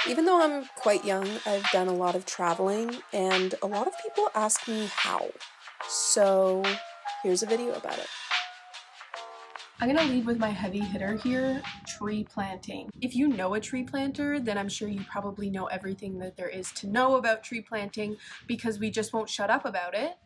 Even though I'm quite young, I've done a lot of traveling, and a lot of people ask me how. So here's a video about it. I'm gonna lead with my heavy hitter here, tree planting. If you know a tree planter, then I'm sure you probably know everything that there is to know about tree planting because we just won't shut up about it.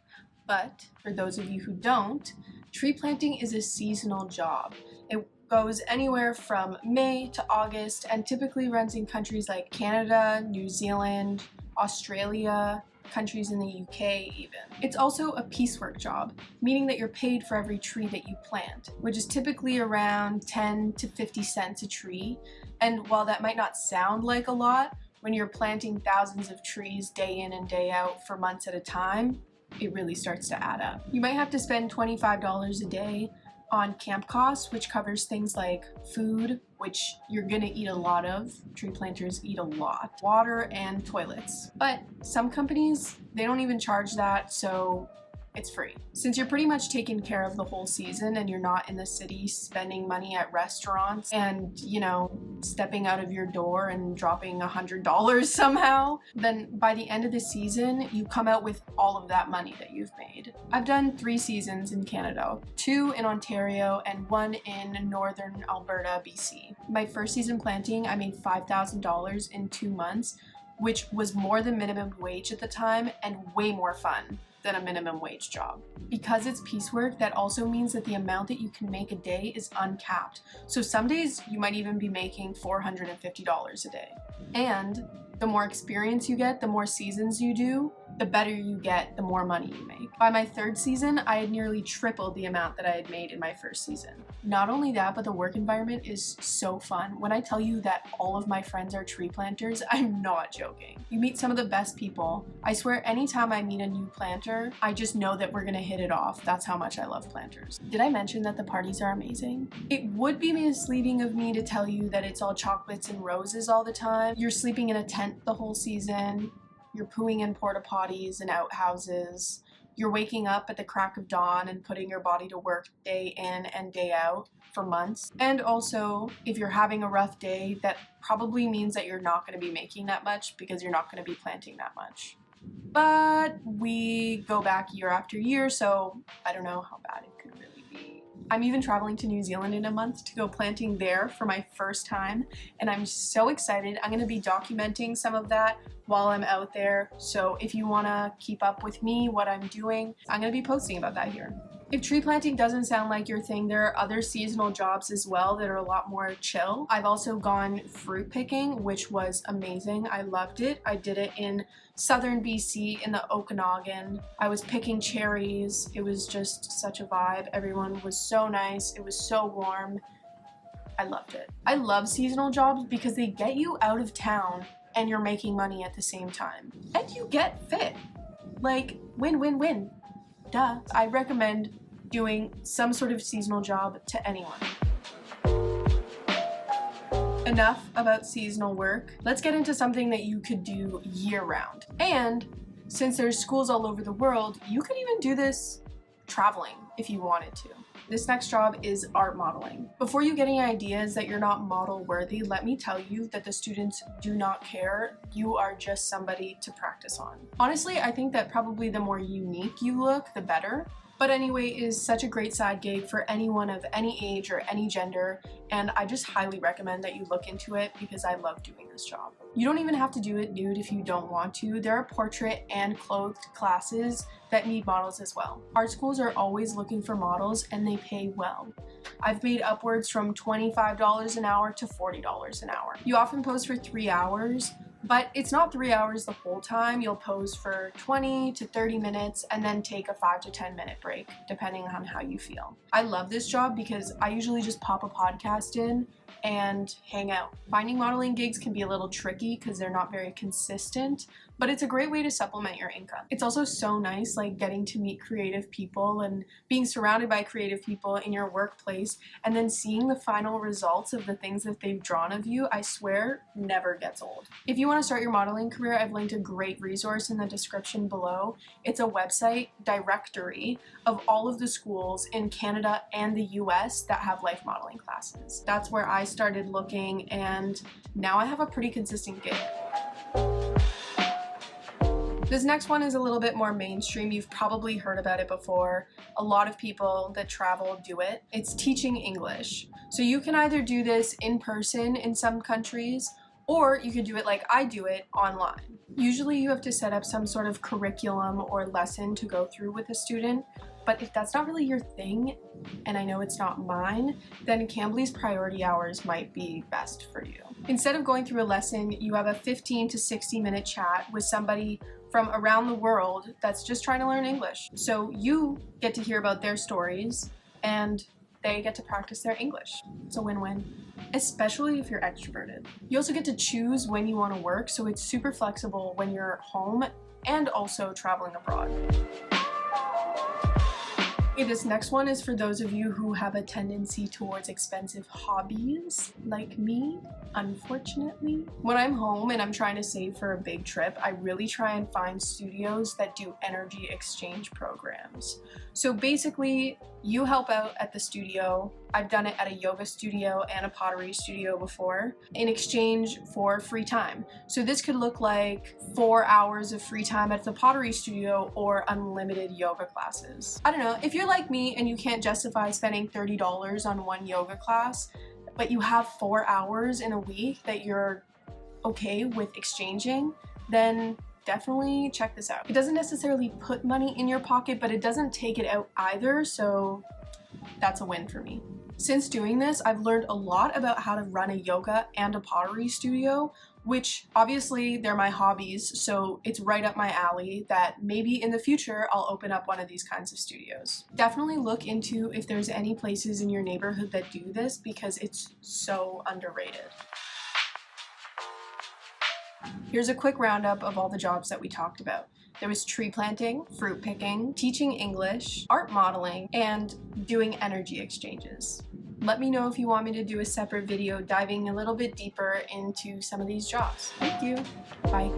But for those of you who don't, tree planting is a seasonal job. It goes anywhere from May to August and typically runs in countries like Canada, New Zealand, Australia, countries in the UK even. It's also a piecework job, meaning that you're paid for every tree that you plant, which is typically around 10 to 50 cents a tree. And while that might not sound like a lot, when you're planting thousands of trees day in and day out for months at a time, it really starts to add up. You might have to spend $25 a day on camp costs, which covers things like food, which you're gonna eat a lot of. Tree planters eat a lot. Water and toilets. But some companies, they don't even charge that, so it's free. Since you're pretty much taken care of the whole season and you're not in the city spending money at restaurants and, stepping out of your door and dropping $100 somehow, then by the end of the season, you come out with all of that money that you've made. I've done 3 seasons in Canada, 2 in Ontario and 1 in northern Alberta, BC. My first season planting, I made $5,000 in 2 months, which was more than minimum wage at the time and way more fun than a minimum wage job. Because it's piecework, that also means that the amount that you can make a day is uncapped. So some days you might even be making $450 a day. And the more experience you get, the more seasons you do, the better you get, the more money you make. By my 3rd season, I had nearly tripled the amount that I had made in my 1st season. Not only that, but the work environment is so fun. When I tell you that all of my friends are tree planters, I'm not joking. You meet some of the best people. I swear anytime I meet a new planter, I just know that we're gonna hit it off. That's how much I love planters. Did I mention that the parties are amazing? It would be misleading of me to tell you that it's all chocolates and roses all the time. You're sleeping in a tent the whole season. You're pooing in porta potties and outhouses. You're waking up at the crack of dawn and putting your body to work day in and day out for months. And also, if you're having a rough day, that probably means that you're not going to be making that much because you're not going to be planting that much. But we go back year after year, so I don't know how bad it could really be. I'm even traveling to New Zealand in a month to go planting there for my first time, and I'm so excited. I'm going to be documenting some of that while I'm out there, so if you want to keep up with me, what I'm doing, I'm going to be posting about that here. If tree planting doesn't sound like your thing, there are other seasonal jobs as well that are a lot more chill. I've also gone fruit picking, which was amazing. I loved it. I did it in southern BC in the Okanagan. I was picking cherries. It was just such a vibe. Everyone was so nice. It was so warm. I loved it. I love seasonal jobs because they get you out of town and you're making money at the same time. And you get fit. Like, win, win, win. Duh. I recommend doing some sort of seasonal job to anyone. Enough about seasonal work. Let's get into something that you could do year-round. And since there's schools all over the world, you could even do this traveling if you wanted to. This next job is art modeling. Before you get any ideas that you're not model worthy, let me tell you that the students do not care. You are just somebody to practice on. Honestly, I think that probably the more unique you look, the better. But anyway, it is such a great side gig for anyone of any age or any gender, and I just highly recommend that you look into it because I love doing this job. You don't even have to do it nude if you don't want to. There are portrait and clothed classes that need models as well. Art schools are always looking for models and they pay well. I've made upwards from $25 an hour to $40 an hour. You often pose for 3 hours, but it's not 3 hours the whole time. You'll pose for 20 to 30 minutes and then take a 5 to 10 minute break, depending on how you feel. I love this job because I usually just pop a podcast in and hang out. Finding modeling gigs can be a little tricky because they're not very consistent, but it's a great way to supplement your income. It's also so nice, like getting to meet creative people and being surrounded by creative people in your workplace and then seeing the final results of the things that they've drawn of you, I swear, never gets old. If you want to start your modeling career, I've linked a great resource in the description below. It's a website directory of all of the schools in Canada and the US that have life modeling classes. That's where I I started looking, and now I have a pretty consistent gig. This next one is a little bit more mainstream. You've probably heard about it before. A lot of people that travel do it. It's teaching English. So you can either do this in person in some countries, or you could do it like I do it online. Usually you have to set up some sort of curriculum or lesson to go through with a student, but if that's not really your thing, and I know it's not mine, then Cambly's priority hours might be best for you. Instead of going through a lesson, you have a 15 to 60 minute chat with somebody from around the world that's just trying to learn English. So you get to hear about their stories and they get to practice their English. It's a win-win, especially if you're extroverted. You also get to choose when you want to work, so it's super flexible when you're home and also traveling abroad. Okay, this next one is for those of you who have a tendency towards expensive hobbies, like me, unfortunately. When I'm home and I'm trying to save for a big trip, I really try and find studios that do energy exchange programs. So basically, you help out at the studio. I've done it at a yoga studio and a pottery studio before, in exchange for free time. So this could look like 4 hours of free time at the pottery studio or unlimited yoga classes. I don't know, if you're like me and you can't justify spending $30 on one yoga class, but you have 4 hours in a week that you're okay with exchanging, then definitely check this out. It doesn't necessarily put money in your pocket, but it doesn't take it out either, so that's a win for me. Since doing this, I've learned a lot about how to run a yoga and a pottery studio, which obviously they're my hobbies, so it's right up my alley that maybe in the future I'll open up one of these kinds of studios. Definitely look into if there's any places in your neighborhood that do this, because it's so underrated. Here's a quick roundup of all the jobs that we talked about. There was tree planting, fruit picking, teaching English, art modeling, and doing energy exchanges. Let me know if you want me to do a separate video diving a little bit deeper into some of these jobs. Thank you. Bye.